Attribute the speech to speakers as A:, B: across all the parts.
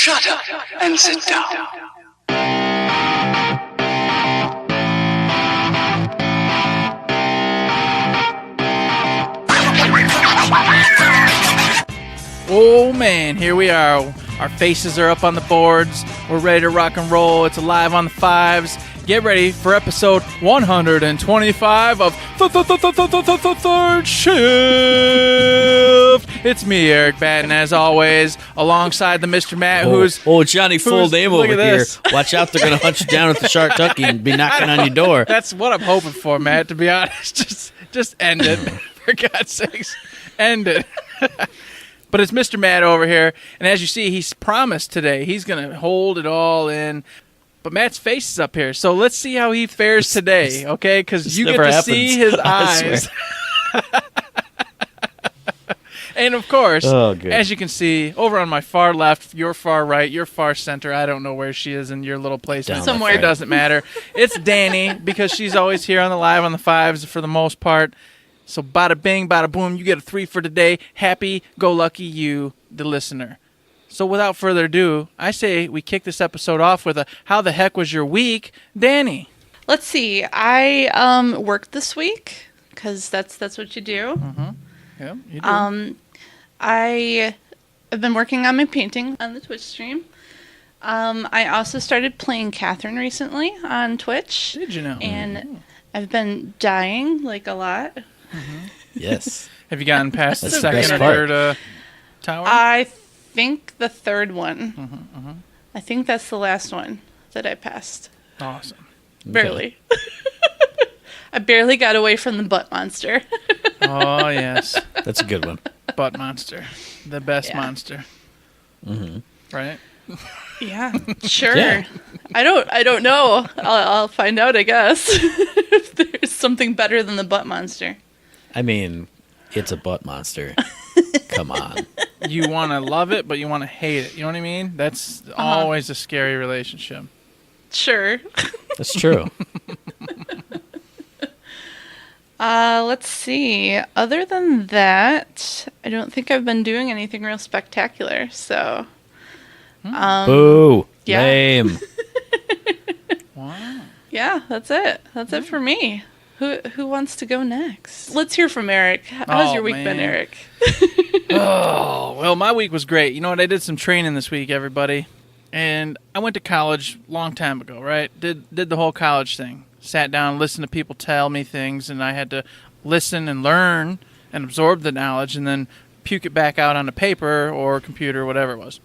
A: Shut up and sit down.
B: Oh man, here we are. Our faces are up on the boards. We're ready to rock and roll. It's Alive on the Fives. Get ready for episode 125 of Third Shift. It's me, Eric Batten, as always, alongside the Mr. Matt, who's...
C: Oh, Johnny, full name over here. Watch out, they're going to hunt you down with the shark tucky and be knocking on your door.
B: That's what I'm hoping for, Matt, to be honest. Just end it. For God's sakes, end it. But it's Mr. Matt over here, and as you see, he's promised today he's going to hold it all in. But Matt's face is up here, so let's see how he fares today, okay? Because you get to see his eyes. And, of course, as you can see, over on my far left, your far right, your far center, I don't know where she is in your little place. Somewhere. It doesn't matter. It's Danny, because she's always here on the Live on the Fives for the most part. So bada bing, bada boom, you get a 3 for today. Happy, go lucky you, the listener. So without further ado, I say we kick this episode off with a how the heck was your week? Danny.
D: Let's see. I worked this week because that's what you do.
B: Mm-hmm. Yeah, you do.
D: I have been working on my painting on the Twitch stream. I also started playing Catherine recently on Twitch.
B: Did you know?
D: And I've been dying like a lot.
C: Mm-hmm. Yes.
B: Have you gotten past the second or third tower?
D: I think the third one.
B: Mm-hmm.
D: I think that's the last one that I passed.
B: Awesome.
D: Barely. Okay. I barely got away from the butt monster.
B: Oh, yes.
C: That's a good one.
B: Butt monster. The best monster.
C: Mm-hmm.
B: Right?
D: Yeah, sure.
C: Yeah.
D: I don't know. I'll find out, I guess, if there's something better than the butt monster.
C: I mean, it's a butt monster. Come on.
B: You want to love it, but you want to hate it. You know what I mean? That's always a scary relationship.
D: Sure.
C: That's true.
D: Let's see. Other than that, I don't think I've been doing anything real spectacular, so...
C: Boo.
D: Yeah.
C: Lame.
B: Wow.
D: Yeah, that's it. That's it for me. Who wants to go next? Let's hear from Eric. How's your week been, Eric?
B: Well, my week was great. You know what? I did some training this week, everybody. And I went to college a long time ago, right? Did the whole college thing. Sat down, listened to people tell me things, and I had to listen and learn and absorb the knowledge and then puke it back out on a paper or computer, whatever it was.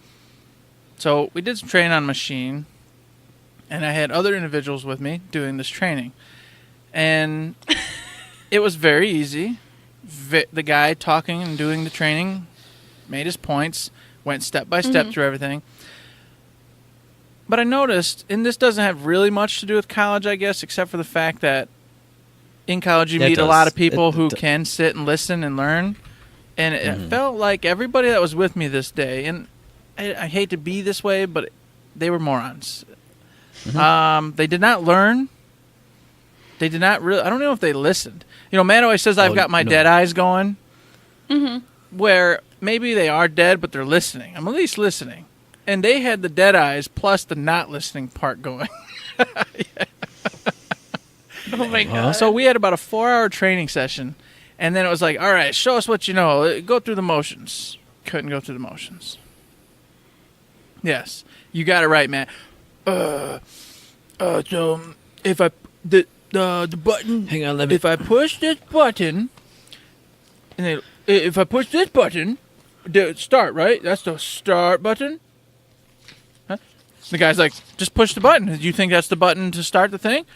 B: So we did some training on a machine, and I had other individuals with me doing this training. And it was very easy. The guy talking and doing the training made his points, went step by step through everything. But I noticed, and this doesn't have really much to do with college, I guess, except for the fact that in college you meet a lot of people who can sit and listen and learn. And it felt like everybody that was with me this day, and I hate to be this way, but they were morons. Mm-hmm. They did not learn. They did not really... I don't know if they listened. You know, Matt always says I've got my dead eyes going. Mm-hmm. Where maybe they are dead, but they're listening. I'm at least listening. And they had the dead eyes plus the not listening part going.
D: Oh, my God.
B: So we had about a 4-hour training session. And then it was like, all right, show us what you know. Go through the motions. Couldn't go through the motions. Yes. You got it right, Matt. So if I... The button.
C: Hang on, let me.
B: If I push this button, and if I push this button, start, right? That's the start button. Huh? The guy's like, just push the button. Do you think that's the button to start the thing?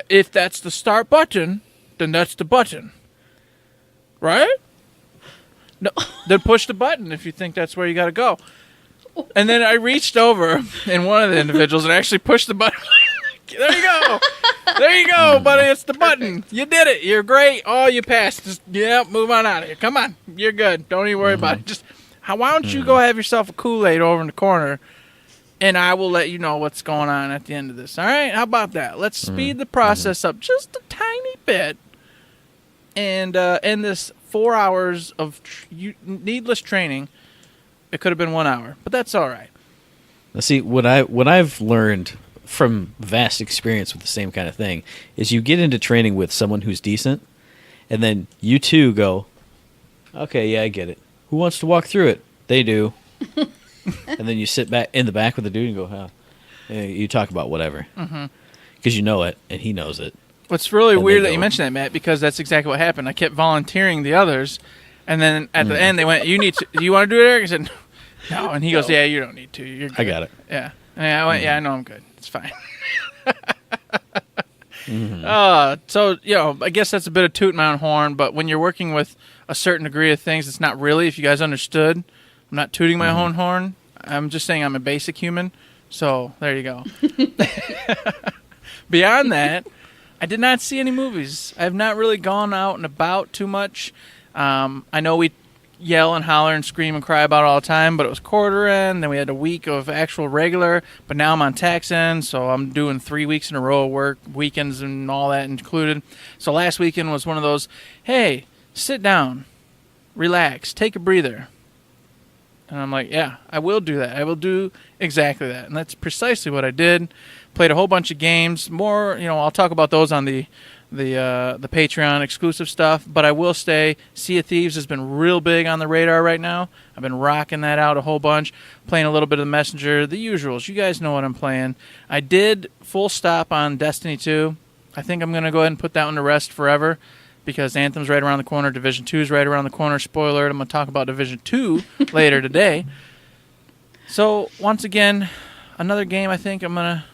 B: If that's the start button, then that's the button, right? No, then push the button if you think that's where you got to go. And then I reached over, and one of the individuals and actually pushed the button. There you go. There you go, buddy. It's the button. You did it. You're great. Oh, you passed. Just, move on out of here. Come on. You're good. Don't even worry about it. Just, why don't you go have yourself a Kool-Aid over in the corner, and I will let you know what's going on at the end of this. All right? How about that? Let's speed the process up just a tiny bit and end this 4 hours of needless training It could have been 1 hour, but that's all right.
C: Now, see, what I've learned from vast experience with the same kind of thing is you get into training with someone who's decent, and then you two go, okay, yeah, I get it. Who wants to walk through it? They do. And then you sit back in the back with the dude and go, huh? And you talk about whatever. Because you know it, and he knows it.
B: What's really weird that you mentioned that, Matt, because that's exactly what happened. I kept volunteering the others, and then at the end they went, "You need to. Do you want to do it, Eric?" I said, "No." And he goes, "Yeah, you don't need to. You're good."
C: I got it.
B: Yeah. And I went, "Yeah, I know I'm good. It's fine." So I guess that's a bit of tooting my own horn. But when you're working with a certain degree of things, it's not really. If you guys understood, I'm not tooting my own horn. I'm just saying I'm a basic human. So there you go. Beyond that, I did not see any movies. I have not really gone out and about too much. I know we yell and holler and scream and cry about it all the time, but it was quarter end, then we had a week of actual regular, but now I'm on tax end, so I'm doing 3 weeks in a row of work, weekends and all that included. So last weekend was one of those, hey, sit down, relax, take a breather. And I'm like, yeah, I will do that. I will do exactly that. And that's precisely what I did. Played a whole bunch of games. More, I'll talk about those on the Patreon exclusive stuff. But I will say Sea of Thieves has been real big on the radar right now. I've been rocking that out a whole bunch. Playing a little bit of the Messenger, the usuals. You guys know what I'm playing. I did full stop on Destiny 2. I think I'm going to go ahead and put that one to rest forever, because Anthem's right around the corner, Division 2 is right around the corner. Spoiler, I'm going to talk about Division 2 later today. So, once again, another game I think I'm going to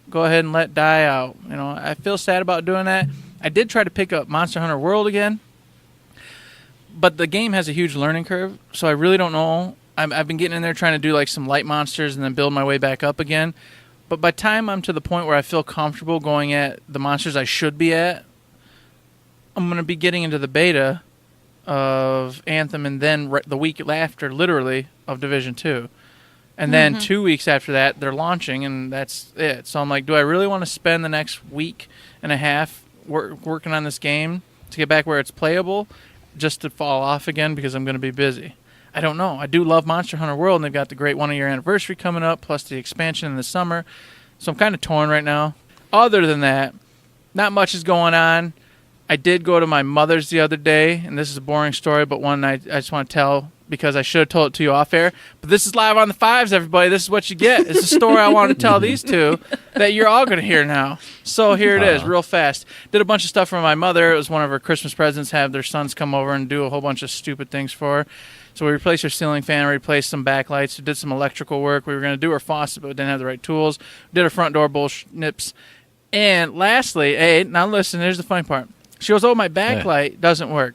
B: go ahead and let die out. I feel sad about doing that. I did try to pick up Monster Hunter World again, but the game has a huge learning curve, so I really don't know. I've been getting in there trying to do like some light monsters and then build my way back up again. But by the time I'm to the point where I feel comfortable going at the monsters I should be at, I'm going to be getting into the beta of Anthem, and then the week after, literally, of Division 2. And then 2 weeks after that, they're launching, and that's it. So I'm like, do I really want to spend the next week and a half working on this game to get back where it's playable, just to fall off again because I'm going to be busy? I don't know. I do love Monster Hunter World, and they've got the great 1-year anniversary coming up, plus the expansion in the summer. So I'm kind of torn right now. Other than that, not much is going on. I did go to my mother's the other day, and this is a boring story, but one I just want to tell because I should have told it to you off air. But this is live on the Fives, everybody. This is what you get. It's a story I wanted to tell these two that you're all going to hear now. So here it is, real fast. Did a bunch of stuff for my mother. It was one of her Christmas presents, have their sons come over and do a whole bunch of stupid things for her. So we replaced her ceiling fan, replaced some backlights, we did some electrical work. We were going to do her faucet, but didn't have the right tools. Did her front door bullships. And lastly, hey, now listen, here's the funny part. She goes, oh, my backlight doesn't work.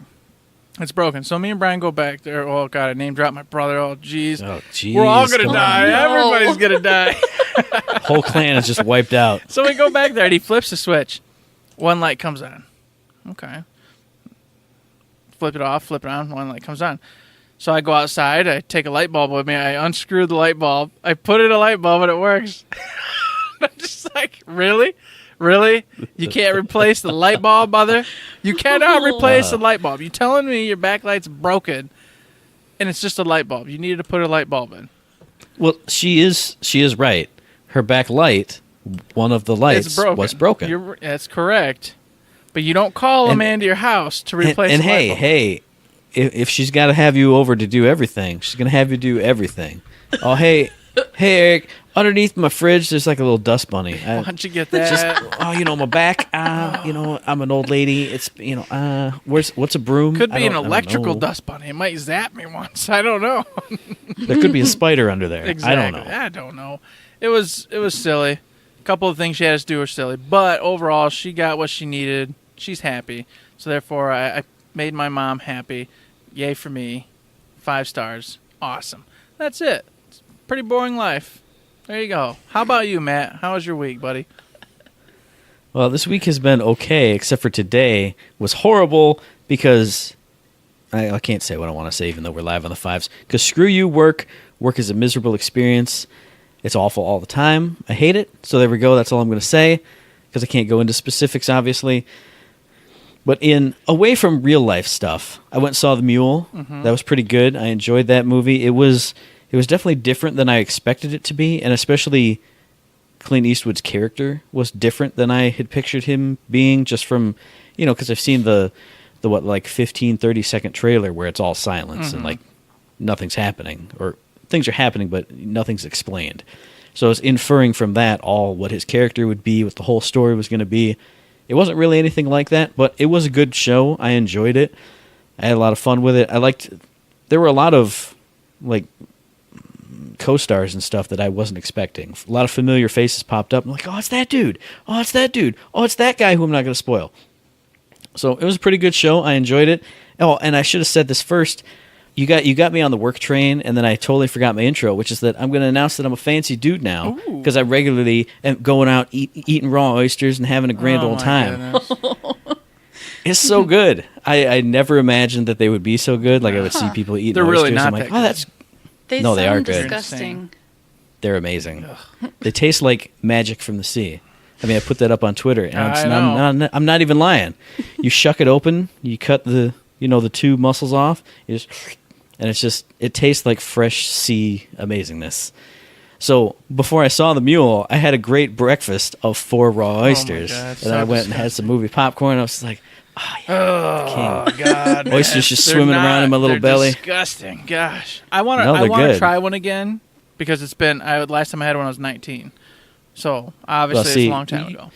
B: It's broken. So me and Brian go back there. Oh, God, I name dropped my brother. Oh, jeez. We're all going to die.
D: No.
B: Everybody's going to die.
C: Whole clan is just wiped out.
B: So we go back there, and he flips the switch. One light comes on. Okay. Flip it off, flip it on. One light comes on. So I go outside. I take a light bulb with me. I unscrew the light bulb. I put in a light bulb, and it works. I'm just like, really? Really? You can't replace the light bulb, mother? You cannot replace the light bulb. You telling me your backlight's broken and it's just a light bulb. You needed to put a light bulb in.
C: Well, she is right. Her backlight, one of the lights, was broken.
B: That's correct. But you don't call a man to your house to replace the light bulb.
C: Hey, if she's got to have you over to do everything, she's going to have you do everything. Oh, hey, Eric, underneath my fridge, there's like a little dust bunny.
B: Why don't you get that?
C: Just, my back, I'm an old lady. It's, what's a broom?
B: Could be an electrical dust bunny. It might zap me once. I don't know.
C: There could be a spider under there.
B: Exactly.
C: I don't know.
B: It was silly. A couple of things she had us do were silly. But overall, she got what she needed. She's happy. So therefore, I made my mom happy. Yay for me. 5 stars. Awesome. That's it. Pretty boring life. There you go. How about you, Matt? How was your week, buddy?
C: Well, this week has been okay, except for today was horrible because I can't say what I want to say, even though we're live on the Fives. Because screw you, work. Work is a miserable experience. It's awful all the time. I hate it. So there we go. That's all I'm going to say because I can't go into specifics, obviously. But away from real life stuff, I went and saw The Mule. Mm-hmm. That was pretty good. I enjoyed that movie. It was It was definitely different than I expected it to be, and especially Clint Eastwood's character was different than I had pictured him being, just from, because I've seen the 15, 30-second trailer where it's all silence and, like, nothing's happening. Or things are happening, but nothing's explained. So I was inferring from that all what his character would be, what the whole story was going to be. It wasn't really anything like that, but it was a good show. I enjoyed it. I had a lot of fun with it. There were a lot of, like, co-stars and stuff that I wasn't expecting. A lot of familiar faces popped up. I'm like, oh, it's that dude. Oh, it's that dude. Oh, it's that guy who I'm not going to spoil. So it was a pretty good show. I enjoyed it. Oh, and I should have said this first. You got me on the work train, and then I totally forgot my intro, which is that I'm going to announce that I'm a fancy dude now because I regularly am going out eating raw oysters and having a grand old time. It's so good. I never imagined that they would be so good. Like I would see people eating
B: They're
C: oysters.
B: really not
C: I'm like,
B: that good.
C: that's
D: They
C: No, they are
D: sound
C: good.
D: disgusting.
C: they're amazing. They taste like magic from the sea. I mean, I put that up on Twitter, and I'm not even lying. You shuck it open, you cut the two mussels off, and it tastes like fresh sea amazingness. So before I saw the mule, I had a great breakfast of 4 raw oysters, and I went and had some movie popcorn. I was like, oh, yeah, king.
B: God,
C: Oysters just swimming around in my little belly.
B: Disgusting. Gosh, I want
C: No, they're
B: to
C: good.
B: try one again because it's been last time I had one I was 19. So obviously
C: see,
B: it's a long time ago.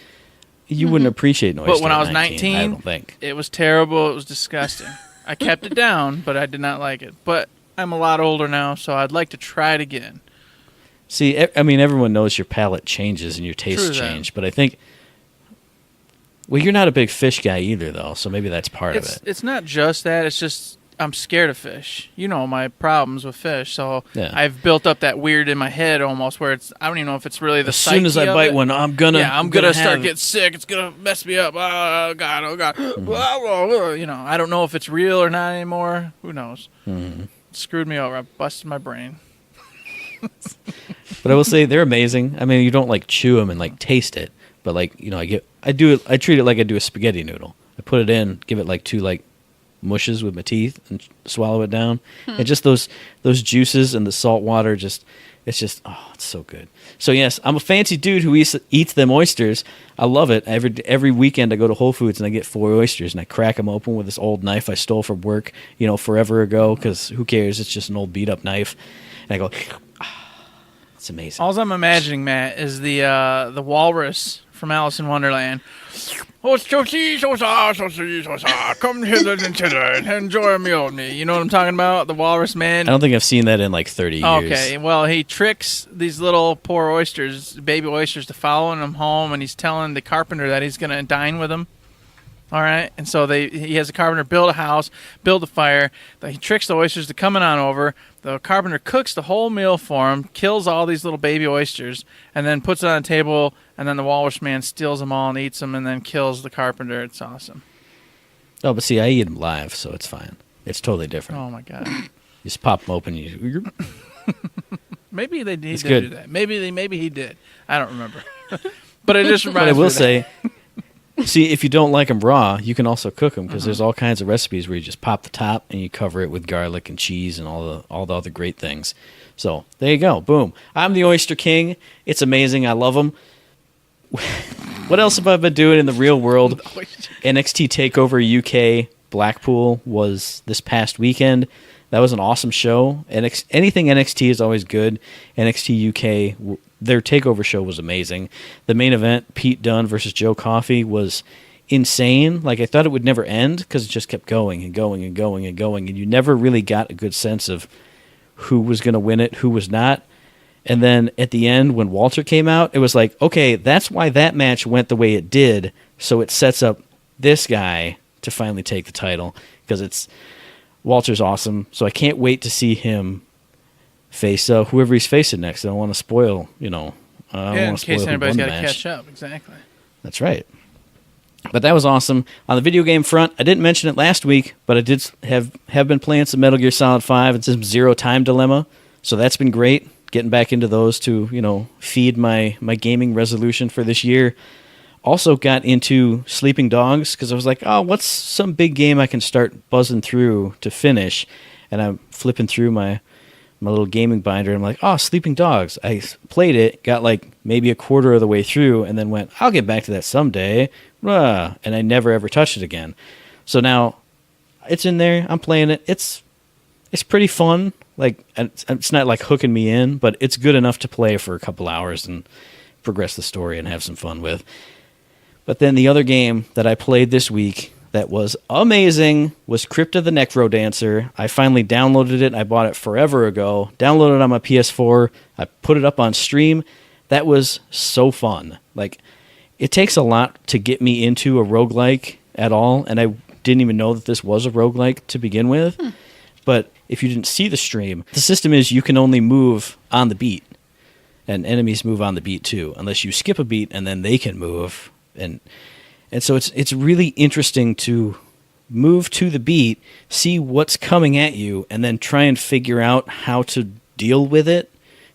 C: You wouldn't appreciate an oyster.
B: But when I was
C: at
B: 19,
C: I don't think.
B: It was terrible. It was disgusting. I kept it down, but I did not like it. But I'm a lot older now, so I'd like to try it again.
C: See, I mean, everyone knows your palate changes and your tastes change, but I think, well, you're not a big fish guy either, though, so maybe that's part of it.
B: It's not just that. It's just I'm scared of fish. You know my problems with fish, so I've built up that weird in my head almost where I don't even know if it's really the
C: as soon as I
B: psyche
C: bite
B: of it.
C: one, I'm gonna
B: start getting sick. It's gonna mess me up. Oh God, oh God. Mm-hmm. I don't know if it's real or not anymore. Who knows? Mm-hmm. It screwed me over. I busted my brain.
C: But I will say they're amazing. I mean, you don't like chew them and like taste it, but like I treat it like I do a spaghetti noodle. I put it in, give it like 2 like mushes with my teeth, and swallow it down. And just those juices and the salt water, it's so good. So yes, I'm a fancy dude who eats them oysters. I love it. Every weekend I go to Whole Foods and I get 4 oysters and I crack them open with this old knife I stole from work, forever ago. Because who cares? It's just an old beat up knife. And I go. It's amazing.
B: All I'm imagining, Matt, is the walrus from Alice in Wonderland. Oh, come hither and thither and enjoy a meal with me. You know what I'm talking about? The walrus man.
C: I don't think I've seen that in like 30 years.
B: Okay, well, he tricks these little poor oysters, baby oysters, to following him home, and he's telling the carpenter that he's going to dine with him. All right, and so he has the carpenter build a house, build a fire. He tricks the oysters to coming on over. The carpenter cooks the whole meal for him, kills all these little baby oysters, and then puts it on a table. And then the walrus man steals them all and eats them, and then kills the carpenter. It's awesome.
C: Oh, but see, I eat them live, so it's fine. It's totally different.
B: Oh my God!
C: You just pop them open.
B: Maybe they did
C: good.
B: do that. Maybe he did. I don't remember. But it just reminds me.
C: But I will
B: of that.
C: say. See, if you don't like them raw, you can also cook them because there's all kinds of recipes where you just pop the top and you cover it with garlic and cheese and all the other great things. So there you go, boom. I'm the Oyster King. It's amazing. I love them. What else have I been doing in the real world? NXT TakeOver UK Blackpool was this past weekend. That was an awesome show. Anything NXT is always good. NXT UK, their TakeOver show was amazing. The main event, Pete Dunne versus Joe Coffey, was insane. Like, I thought it would never end because it just kept going and going and going and going, and you never really got a good sense of who was going to win it, who was not. And then at the end, when Walter came out, it was like, okay, that's why that match went the way it did, so it sets up this guy to finally take the title because Walter's awesome, so I can't wait to see him face whoever he's facing next. I don't want to spoil, I don't
B: in case anybody's got to
C: match.
B: catch up. Exactly.
C: That's right. But that was awesome. On the video game front, I didn't mention it last week, but I did have been playing some Metal Gear Solid 5 and some Zero Time Dilemma, so that's been great. Getting back into those to, feed my gaming resolution for this year. Also got into Sleeping Dogs because I was like, oh, what's some big game I can start buzzing through to finish? And I'm flipping through my my little gaming binder. I'm like, oh, Sleeping Dogs. I played it, got like maybe a quarter of the way through, and then went, I'll get back to that someday. And I never ever touched it again. So now it's in there. I'm playing it. It's pretty fun. Like, it's not like hooking me in, but it's good enough to play for a couple hours and progress the story and have some fun with. But then the other game that I played this week that was amazing was Crypt of the Necrodancer. I finally downloaded it. I bought it forever ago. Downloaded it on my PS4. I put it up on stream. That was so fun. Like, it takes a lot to get me into a roguelike at all, and I didn't even know that this was a roguelike to begin with. But if you didn't see the stream, the system is you can only move on the beat, and enemies move on the beat too, unless you skip a beat and then they can move. And so it's really interesting to move to the beat, see what's coming at you, and then try and figure out how to deal with it,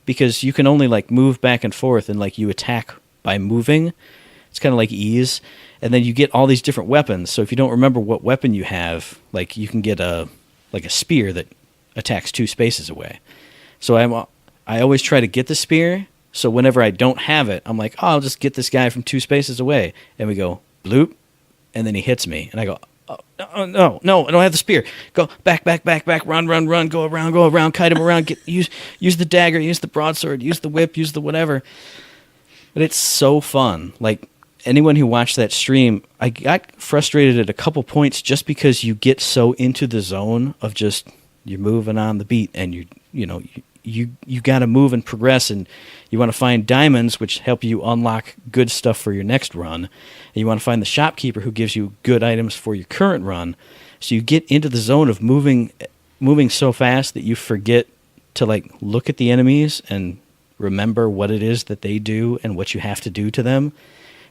C: because you can only like move back and forth, and like you attack by moving. It's kind of like ease, and then you get all these different weapons. So if you don't remember what weapon you have, like you can get a spear that attacks 2 spaces away. So I always try to get the spear. So whenever I don't have it, I'm like, oh, I'll just get this guy from 2 spaces away. And we go, bloop, and then he hits me. And I go, oh, no, I don't have the spear. Go back, run, go around, kite him around, use the dagger, use the broadsword, use the whip, use the whatever. But it's so fun. Like, anyone who watched that stream, I got frustrated at a couple points just because you get so into the zone of just you're moving on the beat, and you got to move and progress, and you want to find diamonds, which help you unlock good stuff for your next run, and you want to find the shopkeeper who gives you good items for your current run. So you get into the zone of moving so fast that you forget to like look at the enemies and remember what it is that they do and what you have to do to them.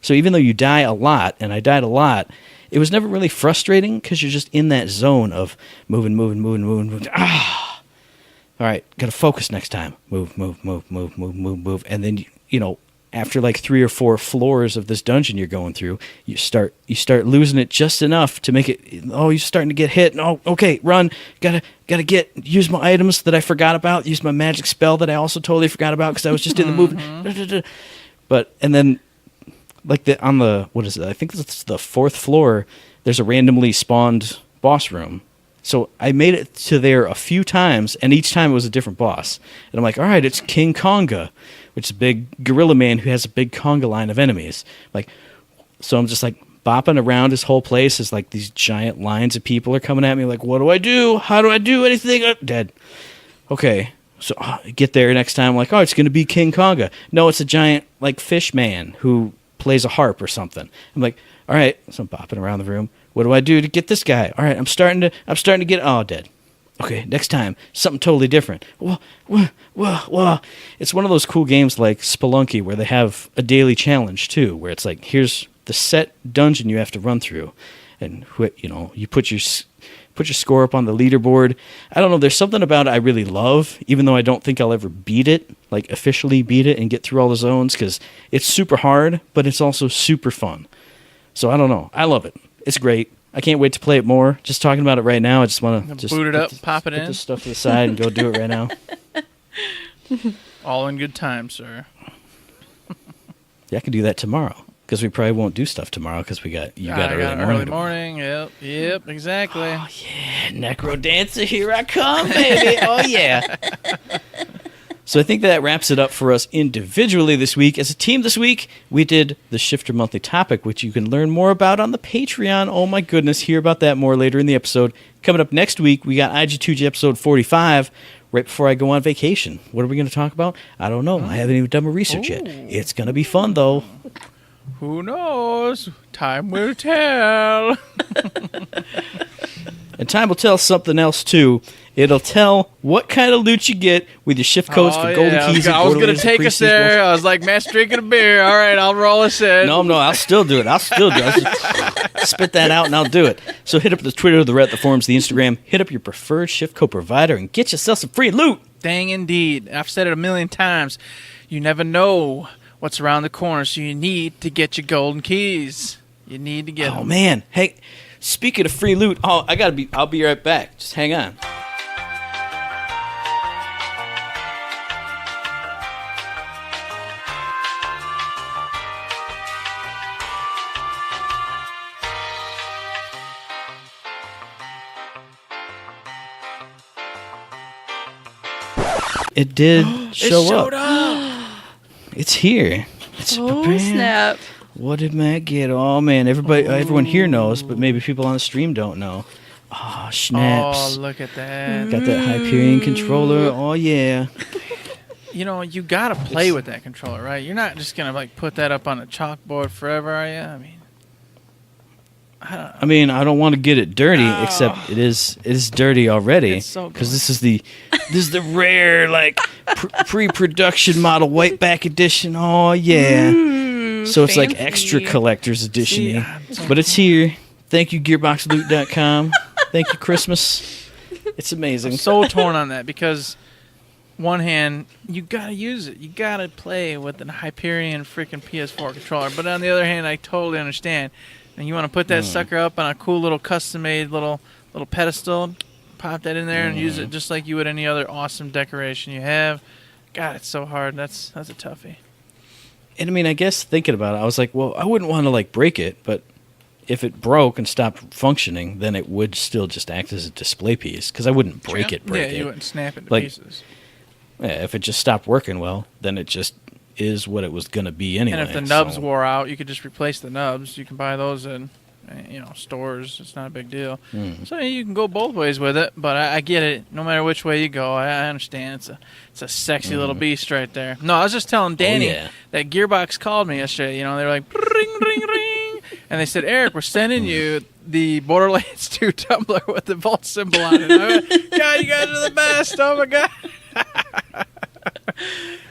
C: So even though you die a lot, and I died a lot, it was never really frustrating because you're just in that zone of moving. Ah! All right, got to focus next time. Move. And then, after like 3 or 4 floors of this dungeon you're going through, you start losing it just enough to make it, you're starting to get hit. Oh, okay, run. Gotta use my items that I forgot about, use my magic spell that I also totally forgot about because I was just in the movement. And then, like what is it? I think it's the 4th floor. There's a randomly spawned boss room. So I made it to there a few times, and each time it was a different boss. And I'm like, all right, it's King Konga, which is a big gorilla man who has a big conga line of enemies. So I'm just like bopping around his whole place as like these giant lines of people are coming at me. Like, what do I do? How do I do anything? Dead. Okay. So I get there next time. I'm like, oh, it's going to be King Konga. No, it's a giant like fish man who plays a harp or something. I'm like, all right. So I'm bopping around the room. What do I do to get this guy? All right, I'm starting to get dead. Okay, next time something totally different. Whoa. It's one of those cool games like Spelunky where they have a daily challenge too, where it's like here's the set dungeon you have to run through, and you put your score up on the leaderboard. I don't know. There's something about it I really love, even though I don't think I'll ever beat it, like officially beat it and get through all the zones, because it's super hard, but it's also super fun. So I don't know. I love it. It's great. I can't wait to play it more. Just talking about it right now, I just want to
B: boot it up, pop it in.
C: Put this stuff to the side and go do it right now.
B: All in good time, sir.
C: Yeah, I can do that tomorrow, because we probably won't do stuff tomorrow because you got early morning.
B: Yep, exactly.
C: Oh, yeah, Necrodancer, here I come, baby. Oh, yeah. So I think that wraps it up for us individually this week. As a team this week, we did the Shifter Monthly Topic, which you can learn more about on the Patreon. Oh my goodness, hear about that more later in the episode. Coming up next week, we got IG2G episode 45, right before I go on vacation. What are we going to talk about? I don't know. I haven't even done my research yet. It's going to be fun, though.
B: Who knows? Time will tell.
C: And time will tell something else, too. It'll tell what kind of loot you get with your shift codes for golden keys.
B: I was going to take us there. I was like, Matt's drinking a beer. All right, I'll roll us in.
C: No, I'll still do it. I'll just spit that out and I'll do it. So hit up the Twitter, the Reddit, the forums, the Instagram. Hit up your preferred shift code provider and get yourself some free loot.
B: Dang indeed. I've said it a million times. You never know what's around the corner, so you need to get your golden keys. You need to get them.
C: Oh, man. Hey, speaking of free loot, I'll be right back. Just hang on. it did show
B: showed
C: up. It's here. It's
D: Oh,
C: bam.
D: snap.
C: What did Matt get? Oh man, everyone here knows, but maybe people on the stream don't know. Oh, snaps.
B: Oh, look at that.
C: Got that Hyperion controller. Oh yeah.
B: You know, you gotta play with that controller, right? You're not just gonna like put that up on a chalkboard forever, are you?
C: I mean, I don't want to get it dirty, except it is dirty already.
B: It's so
C: because this is the rare like pre-production model whiteback edition. Oh yeah. So it's like
D: fancy.
C: extra collector's edition.
B: See,
C: But it's here. Thank you, GearboxLoot.com. Thank you, Christmas. It's amazing.
B: I'm so torn on that because one hand, you gotta use it. You gotta play with an Hyperion freaking PS4 controller. But on the other hand, I totally understand. And you want to put that sucker up on a cool little custom-made little pedestal, pop that in there and use it just like you would any other awesome decoration you have. God, it's so hard. That's a toughie.
C: And I mean, I guess thinking about it, I was like, well, I wouldn't want to like break it, but if it broke and stopped functioning, then it would still just act as a display piece because I wouldn't break it.
B: Yeah, you wouldn't snap it to
C: Like,
B: pieces.
C: Yeah, if it just stopped working well, then it just is what it was going to be anyway.
B: And if the nubs
C: so.
B: wore out, you could just replace the nubs. You can buy those in, stores. It's not a big deal. So you can go both ways with it. But I get it. No matter which way you go, I understand. It's a sexy little beast right there. No, I was just telling Danny that Gearbox called me yesterday. You know, they were like, ring, ring, ring. And they said, Eric, we're sending you the Borderlands 2 tumbler with the Vault symbol on it. I went, God, you guys are the best. Oh, my God.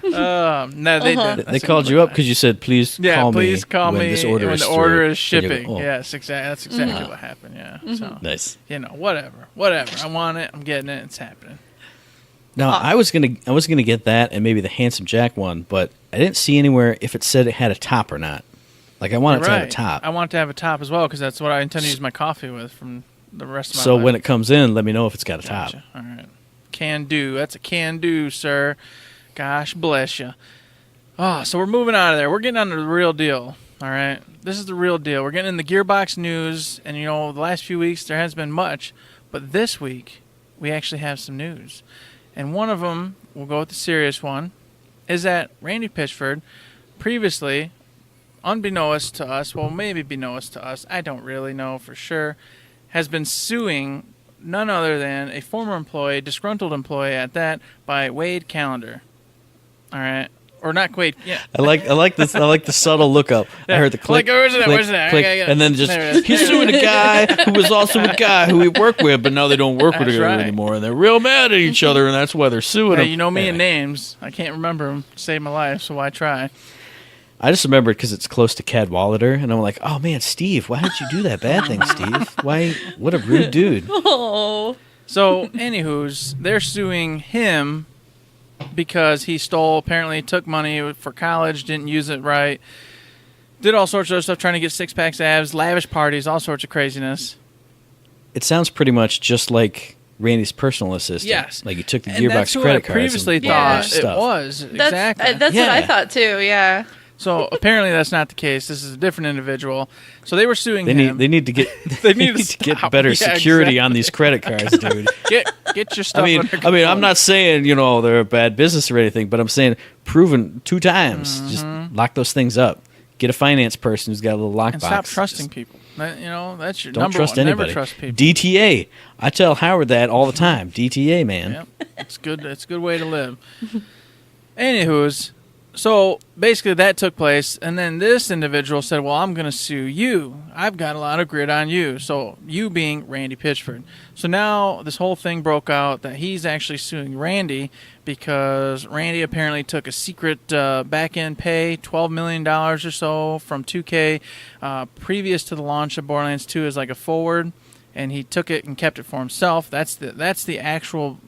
B: No, they did.
C: They called you up because you said, please call me
B: when
C: this order
B: the
C: is
B: order is
C: through.
B: shipping.
C: Go, oh.
B: Yes, exactly. That's exactly what happened. Yeah. So
C: Nice.
B: whatever. I want it. I'm getting it. It's happening.
C: Now, I was gonna get that and maybe the Handsome Jack one, but I didn't see anywhere if it said it had a top or not. Like, I want it to have a top.
B: I want it to have a top as well because that's what I intend to use my coffee with from the rest of my
C: So
B: life.
C: when it comes in, let me know if it's got a top.
B: Gotcha. All right. Can do. That's a can do, sir. Gosh bless you. Oh, so we're moving out of there. We're getting on to the real deal. All right. This is the real deal. We're getting in the Gearbox news, and the last few weeks there hasn't been much, but this week we actually have some news. And one of them, we'll go with the serious one, is that Randy Pitchford, previously, unbeknownst to us, well, maybe beknownst to us, I don't really know for sure, has been suing none other than a former employee, disgruntled employee at that, by Wade Callender. All right. Or not Wade. Yeah.
C: I like this. I like the subtle look up. I heard the click,
B: Like, where's that?
C: click,
B: Where's that?
C: click,
B: Okay,
C: and then just
B: there it is.
C: he's suing a guy who was also a guy who he worked with, but now they don't work with
B: That's
C: each other
B: right.
C: anymore, and they're real mad at each other, and that's why they're suing
B: Hey,
C: him.
B: you know me and
C: Anyway.
B: names. I can't remember them to save my life, so why try?
C: I just remembered because it's close to Cadwallader, and I'm like, oh man, Steve, why did you do that bad thing, Steve? Why? What a rude dude.
D: Oh.
B: So, anywho's, they're suing him because he apparently took money for college, didn't use it right, did all sorts of other stuff, trying to get six-packs, abs, lavish parties, all sorts of craziness.
C: It sounds pretty much just like Randy's personal assistant.
B: Yes.
C: Like he took the
B: And
C: Gearbox
B: that's who
C: credit
B: I
C: cards
B: previously
C: and
B: thought
C: bought
B: it
C: stuff.
B: was.
D: That's,
B: Exactly.
D: that's what I
C: Yeah.
D: thought too, yeah.
B: So apparently that's not the case. This is a different individual. So they were suing him.
C: They need to get
B: They need to
C: get
B: stop.
C: better
B: Yeah,
C: security
B: exactly.
C: on these credit cards, dude.
B: Get your stuff.
C: I mean,
B: under control.
C: I'm not saying they're a bad business or anything, but I'm saying proven 2 times. Just lock those things up. Get a finance person who's got a little lockbox.
B: and stop trusting people. That's your
C: Don't
B: number
C: trust
B: one.
C: anybody.
B: Never trust people.
C: DTA. I tell Howard that all the time. DTA, man.
B: Yep. It's good. It's a good way to live. Anywho's, so basically that took place, and then this individual said, well, I'm going to sue you. I've got a lot of grit on you. So you being Randy Pitchford. So now this whole thing broke out that he's actually suing Randy because Randy apparently took a secret back-end pay, $12 million or so from 2K previous to the launch of Borderlands 2 as like a forward. And he took it and kept it for himself. That's the actual,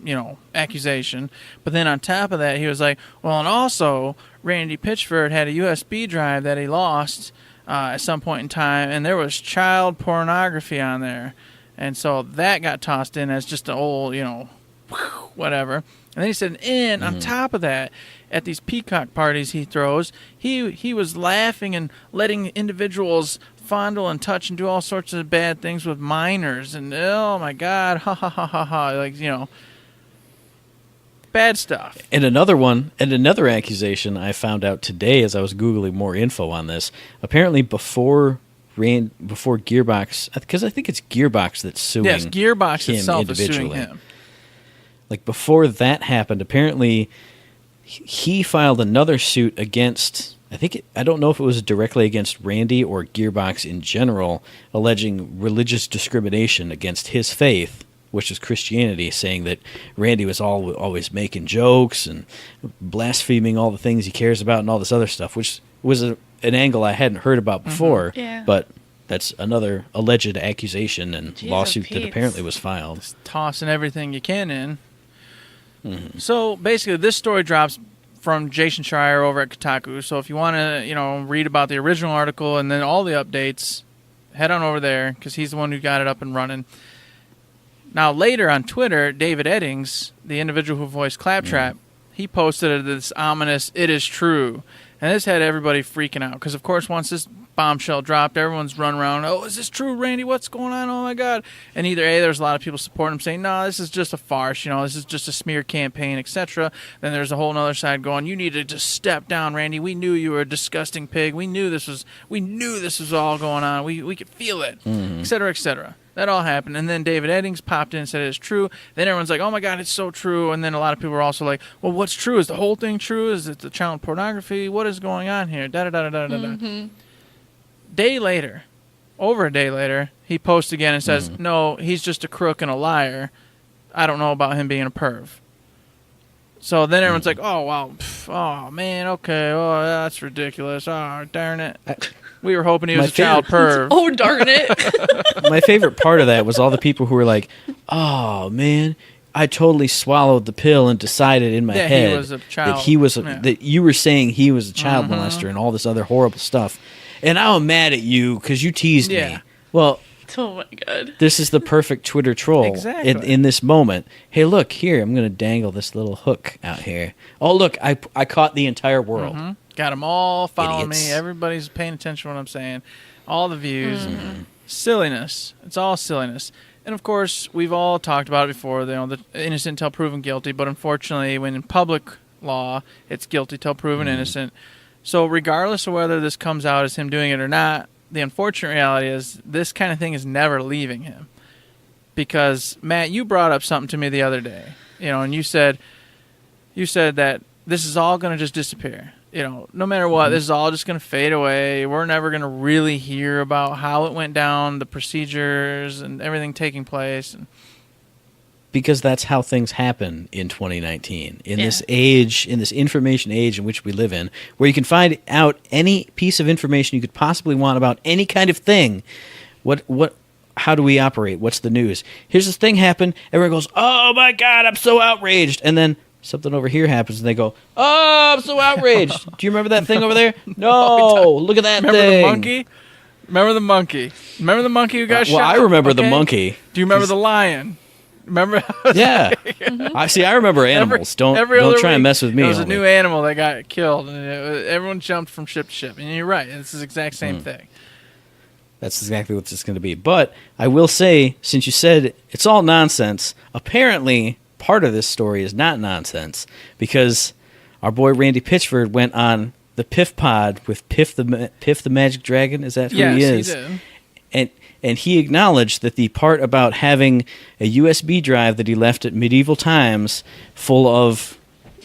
B: accusation. But then on top of that, he was like, well, and also Randy Pitchford had a USB drive that he lost at some point in time, and there was child pornography on there. And so that got tossed in as just an old, whatever. And then he said, and on top of that, at these peacock parties he throws, he was laughing and letting individuals fondle and touch and do all sorts of bad things with minors, and oh my God, ha ha ha ha ha, Bad stuff.
C: And another accusation I found out today as I was Googling more info on this. Apparently before Gearbox, because I think it's Gearbox that's suing
B: Yes, Gearbox
C: him
B: itself is suing
C: individually.
B: him.
C: Like before that happened, apparently he filed another suit against, I don't know if it was directly against Randy or Gearbox in general, alleging religious discrimination against his faith, which is Christianity, saying that Randy was always making jokes and blaspheming all the things he cares about and all this other stuff, which was an angle I hadn't heard about before.
D: Yeah.
C: But that's another alleged accusation and
D: Jeez,
C: lawsuit that
D: Pete.
C: apparently was filed.
B: Tossing everything you can in. So basically, this story drops from Jason Schreier over at Kotaku. So if you want to, read about the original article and then all the updates, head on over there because he's the one who got it up and running. Now later on Twitter, David Eddings, the individual who voiced Claptrap, he posted this ominous "It is true," and this had everybody freaking out because, of course, once this bombshell dropped, everyone's running around. Oh, is this true, Randy? What's going on? Oh my God! And either there's a lot of people supporting him saying, "No, this is just a farce. This is just a smear campaign, etc." Then there's a whole other side going, "You need to just step down, Randy. We knew you were a disgusting pig. We knew this was all going on. We could feel it, etc., etc." That all happened, and then David Eddings popped in and said it's true. Then everyone's like, "Oh my God, it's so true!" And then a lot of people were also like, "Well, what's true? Is the whole thing true? Is it the child pornography? What is going on here?" Da da da da da da. Over a day later, he posts again and says, "No, he's just a crook and a liar. I don't know about him being a perv." So then everyone's like, "Oh wow, oh man, okay, oh that's ridiculous. Oh darn it." We were hoping he was a child perv.
D: Oh, darn it.
C: My favorite part of that was all the people who were like, "Oh man, I totally swallowed the pill and decided in my head
B: he was a child,
C: that you were saying he was a child molester and all this other horrible stuff, and I'm mad at you because you teased me." Well,
D: Oh my God.
C: this is the perfect Twitter troll in this moment. Hey, look here, I'm going to dangle this little hook out here. Oh, look, I caught the entire world.
B: Got them all following
C: Idiots.
B: me. Everybody's paying attention to what I'm saying. All the views. Silliness. It's all silliness. And, of course, we've all talked about it before, the innocent till proven guilty. But, unfortunately, when in public law, it's guilty till proven innocent. So, regardless of whether this comes out as him doing it or not, the unfortunate reality is this kind of thing is never leaving him. Because, Matt, you brought up something to me the other day. And you said that this is all going to just disappear. No matter what, this is all just going to fade away. We're never going to really hear about how it went down, the procedures, and everything taking place.
C: Because that's how things happen in 2019. In this age, in this information age in which we live in, where you can find out any piece of information you could possibly want about any kind of thing. How do we operate? What's the news? Here's this thing happened. Everyone goes, "Oh my God, I'm so outraged." And then something over here happens, and they go, "Oh, I'm so outraged." Do you remember that thing over there? No, look at that
B: Remember
C: thing.
B: the monkey? Remember the monkey who got shot?
C: Well, I remember the monkey.
B: Do you remember the lion? Remember?
C: Yeah. I remember animals. Don't try and mess with me.
B: There was a
C: only.
B: new animal that got killed, and everyone jumped from ship to ship. And you're right. It's the exact same thing.
C: That's exactly what it's going to be. But I will say, since you said it's all nonsense, apparently part of this story is not nonsense, because our boy Randy Pitchford went on the Piff Pod with Piff the Magic Dragon. Is that who he is?
B: Yes, he did.
C: And he acknowledged that the part about having a USB drive that he left at medieval times full of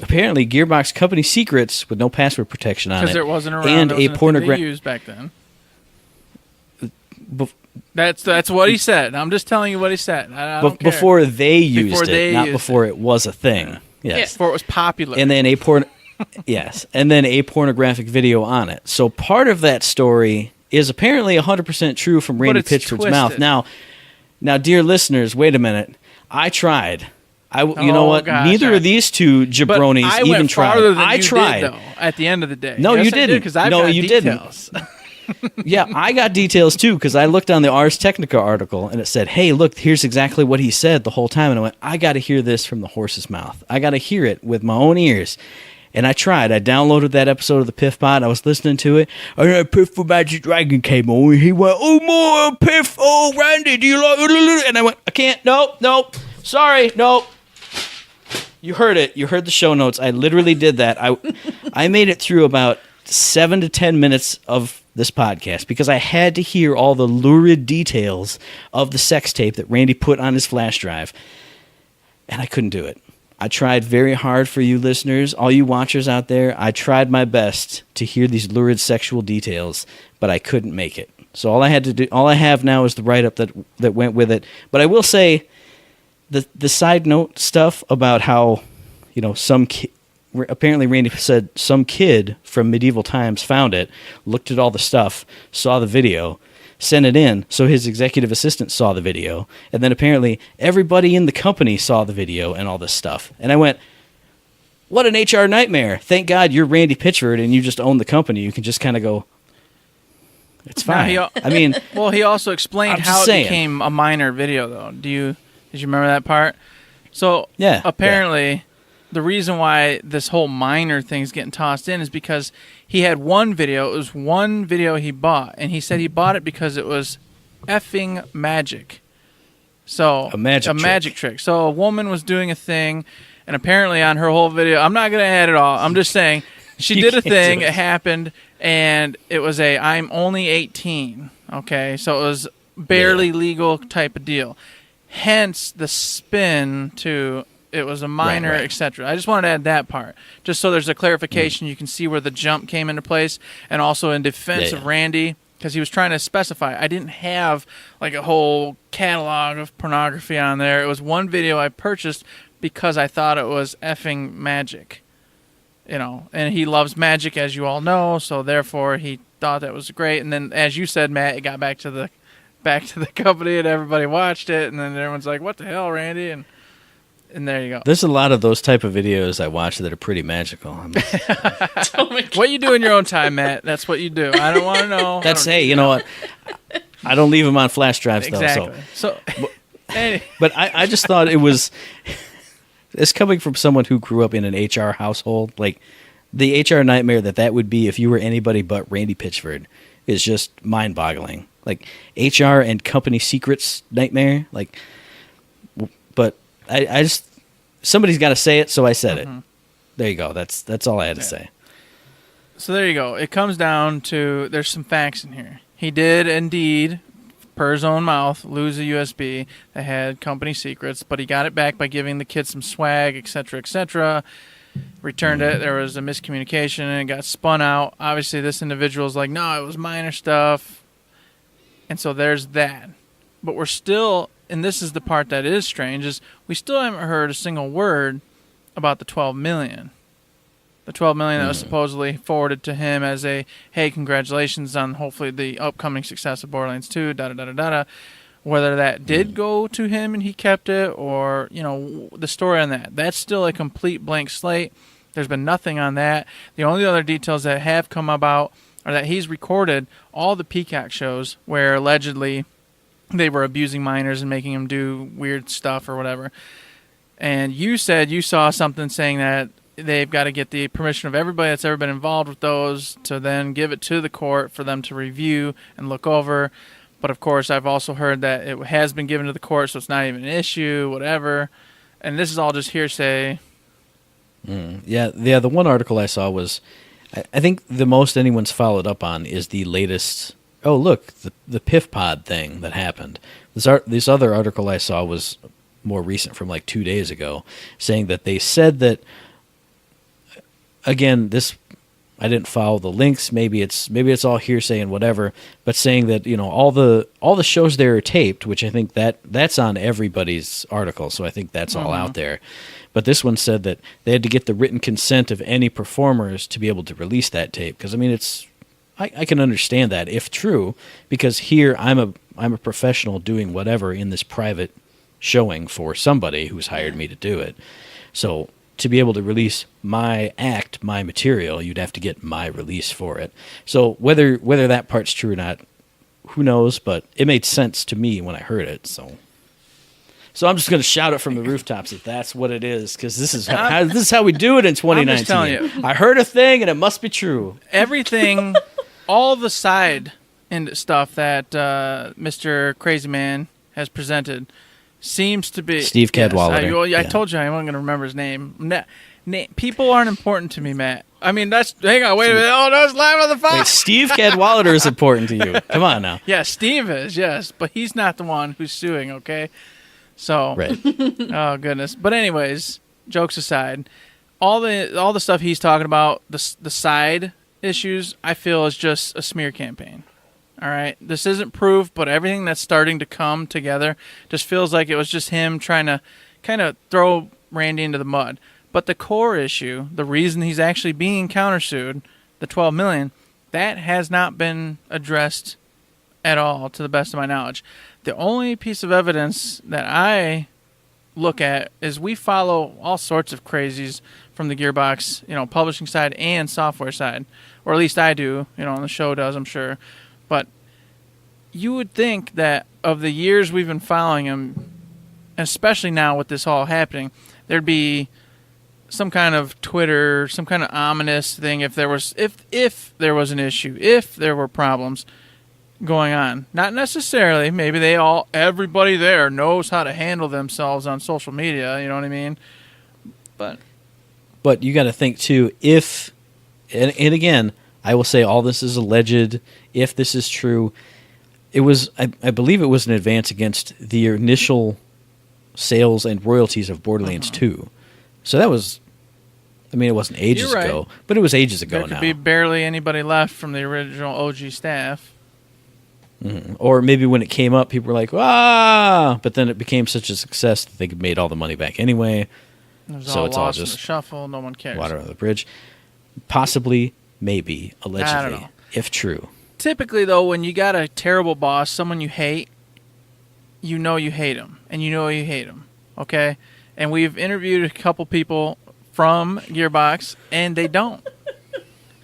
C: apparently Gearbox company secrets with no password protection on it.
B: Because it wasn't around.
C: And
B: it wasn't
C: a pornographic.
B: used back then. That's what he said. I'm just telling you what he said. I don't care.
C: Before they used
B: Before they
C: it, not
B: used
C: before it was a thing.
B: Yeah.
C: Yes.
B: Before it was popular.
C: And then yes, and then a pornographic video on it. So part of that story is apparently 100% true from Randy Pitchford's mouth. Now, dear listeners, wait a minute. I tried. You know what?
B: Gosh,
C: Neither of these two jabronis
B: I
C: even
B: went
C: tried.
B: farther than
C: I
B: you
C: tried.
B: did, though, at the end of the day.
C: No, you didn't.
B: Because I've
C: No,
B: got
C: you
B: details.
C: Yeah, I got details too, because I looked on the Ars Technica article and it said, "Hey, look, here's exactly what he said the whole time." And I went, "I got to hear this from the horse's mouth. I got to hear it with my own ears." And I tried. I downloaded that episode of the Piff Pod. I was listening to it. And then Piff the Magic Dragon came on. And he went, "Oh, more Piff. Oh, Randy, do you like it?" And I went, "I can't. Nope. Sorry. Nope. You heard it. You heard the show notes. I literally did that. I made it through about 7 to 10 minutes of this podcast because I had to hear all the lurid details of the sex tape that Randy put on his flash drive, and I couldn't do it. I tried very hard for you listeners, all you watchers out there. I tried my best to hear these lurid sexual details, but I couldn't make it. So all I have now is the write-up that went with it. But I will say, the side note stuff about how, apparently Randy said some kid from medieval times found it, looked at all the stuff, saw the video, sent it in, so his executive assistant saw the video, and then apparently everybody in the company saw the video and all this stuff. And I went, what an HR nightmare. Thank God you're Randy Pitchford and you just own the company. You can just kind of go, it's fine.
B: Well, he also explained how it became a minor video, though. Did you remember that part? So,
C: yeah,
B: apparently, the reason why this whole minor thing's getting tossed in is because he had one video. It was one video he bought, and he said he bought it because it was effing magic. So,
C: a magic
B: trick. So, a woman was doing a thing, and apparently on her whole video, I'm not going to add it all. I'm just saying, she did a thing, it happened, and it was I'm only 18, okay? So it was barely legal type of deal. Hence the spin to it was a minor,
C: right.
B: etc. I just wanted to add that part, just so there's a clarification. You can see where the jump came into place, and also in defense of Randy, because he was trying to specify. I didn't have like a whole catalog of pornography on there. It was one video I purchased because I thought it was effing magic. And he loves magic, as you all know, so therefore he thought that was great. And then, as you said, Matt, it got back to the company, and everybody watched it, and then everyone's like, "What the hell, Randy?" And there you go.
C: There's a lot of those type of videos I watch that are pretty magical.
B: What you do in your own time, Matt? That's what you do. I don't want to know.
C: You know what? I don't leave them on flash drives
B: exactly.
C: though. But I just thought it was. It's coming from someone who grew up in an HR household. Like, the HR nightmare that would be if you were anybody but Randy Pitchford is just mind-boggling. Like, HR and company secrets nightmare. Like, but I just... Somebody's got to say it, so I said it. There you go. That's all I had to say.
B: So there you go. It comes down to... There's some facts in here. He did, indeed... per his own mouth, lose a USB that had company secrets, but he got it back by giving the kids some swag, etc., etc. Returned it. There was a miscommunication, and it got spun out. Obviously, this individual's like, no, it was minor stuff. And so there's that. But we're still, and this is the part that is strange, is we still haven't heard a single word about the $12 million. The $12 million that was supposedly forwarded to him as a, hey, congratulations on hopefully the upcoming success of Borderlands 2, da-da-da-da-da. Whether that did go to him and he kept it, or, the story on that. That's still a complete blank slate. There's been nothing on that. The only other details that have come about are that he's recorded all the Peacock shows where allegedly they were abusing minors and making them do weird stuff or whatever. And you said you saw something saying that they've got to get the permission of everybody that's ever been involved with those to then give it to the court for them to review and look over. But, of course, I've also heard that it has been given to the court, so it's not even an issue, whatever. And this is all just hearsay.
C: Yeah, the one article I saw was, I think the most anyone's followed up on is the latest, the PIF pod thing that happened. This other article I saw was more recent, from like 2 days ago, saying that they said that, again, I didn't follow the links. Maybe it's all hearsay and whatever. But saying that all the shows there are taped, which I think that's on everybody's article. So I think that's all out there. But this one said that they had to get the written consent of any performers to be able to release that tape. Because I can understand that if true, because here I'm a professional doing whatever in this private showing for somebody who's hired me to do it. So to be able to release my act, my material, you'd have to get my release for it. So whether that part's true or not, who knows? But it made sense to me when I heard it. So I'm just going to shout it from the rooftops that that's what it is, because this is how we do it in 2019.
B: I'm just telling you.
C: I heard a thing and it must be true.
B: Everything, all the side and stuff that Mr. Crazy Man has presented seems to be
C: Steve Cadwallader.
B: I told you I wasn't going to remember his name. People aren't important to me, Matt. I mean, hang on, wait a minute. Oh, that's Live on the Fox.
C: Wait, Steve Cadwallader is important to you. Come on now.
B: Yeah, Steve is, yes, but he's not the one who's suing, okay? So,
C: Right.
B: Oh, goodness. But anyways, jokes aside, all the stuff he's talking about, the side issues, I feel is just a smear campaign. All right? This isn't proof, but everything that's starting to come together just feels like it was just him trying to kind of throw Randy into the mud. But the core issue, the reason he's actually being countersued, the $12 million, that has not been addressed at all, to the best of my knowledge. The only piece of evidence that I look at is we follow all sorts of crazies from the Gearbox, publishing side and software side, or at least I do. And the show does, I'm sure. But you would think that of the years we've been following him, especially now with this all happening, there'd be some kind of Twitter, some kind of ominous thing if there was an issue, if there were problems going on. Not necessarily. Maybe everybody there knows how to handle themselves on social media, you know what I mean? But
C: you got to think too, and again, I will say all this is alleged. If this is true, it was, I believe it was an advance against the initial sales and royalties of Borderlands 2. So that was, it wasn't ages ago, but it was ages ago now.
B: There could be barely anybody left from the original OG staff.
C: Mm-hmm. Or maybe when it came up, people were like, but then it became such a success that they made all the money back anyway.
B: It's all just in the shuffle. No one cares.
C: Water under the bridge. Possibly, maybe, allegedly, if true.
B: Typically, though, when you got a terrible boss, someone you hate, you know you hate him, and you know you hate him, okay? And we've interviewed a couple people from Gearbox, and they don't.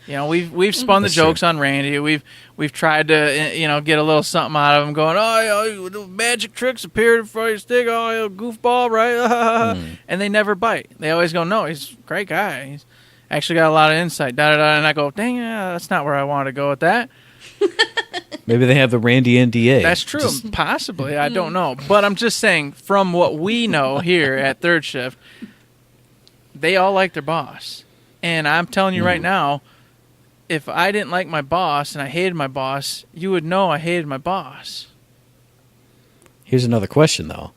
B: We've spun the jokes on Randy. We've tried to get a little something out of him, going, the magic tricks appeared in front of your stick. Oh, goofball, right? And they never bite. They always go, no, he's a great guy. He's actually got a lot of insight. Da da da. And I go, dang, that's not where I want to go with that.
C: Maybe they have the Randy NDA.
B: That's true. Possibly. I don't know. But I'm just saying, from what we know here at Third Shift, they all like their boss. And I'm telling you right now, if I didn't like my boss and I hated my boss, you would know I hated my boss.
C: Here's another question, though.